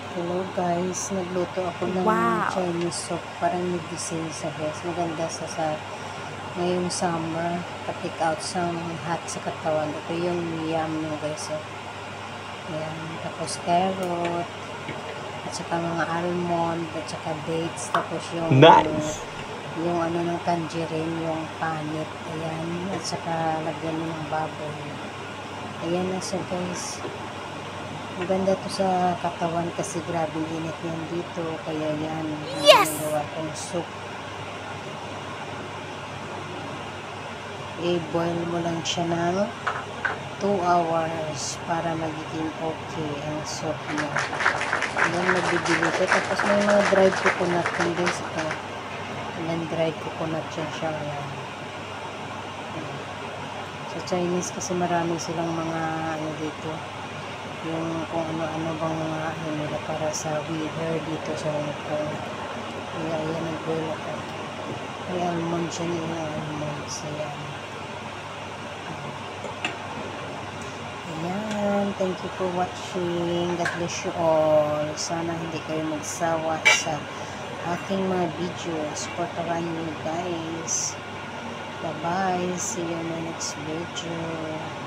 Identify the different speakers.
Speaker 1: Hello guys, nagluto ako ng
Speaker 2: Wow!
Speaker 1: Chinese soup. Parang nag-gising sa best. Maganda sa ngayong summer. Patik out sa hot sa katawan. Ito yung yam nyo guys. Ayan. Tapos carrot. At saka mga almond. At saka dates. Tapos yung
Speaker 2: Nice!
Speaker 1: yung ano ng tangerine. Yung panit. Ayan. At saka lagyan mo ng baboy. Ayan na siya guys. Maganda to sa katawan kasi grabing init yan dito. Kaya yan,
Speaker 2: Yes!
Speaker 1: nagawa kong soup. I-boil mo lang siya ng 2 hours para magiging okay ang soup mo. Then, magbibili ko. Tapos may mga dried coconut din guys ito. Ayan, dried coconut siya. Ayan. Sa Chinese kasi marami silang mga ano dito. Yung kung ano-ano bang mga ano nila para sa hair dito sa Hong Kong. Kaya ayan, nag-boil ako. May almond siya niya, yung almonds. Ayan. Ayan. Thank you for watching. God bless you all. Sana hindi kayo magsawa sa aking mga videos. Supportahan niyo guys. Bye-bye. See you in my next video.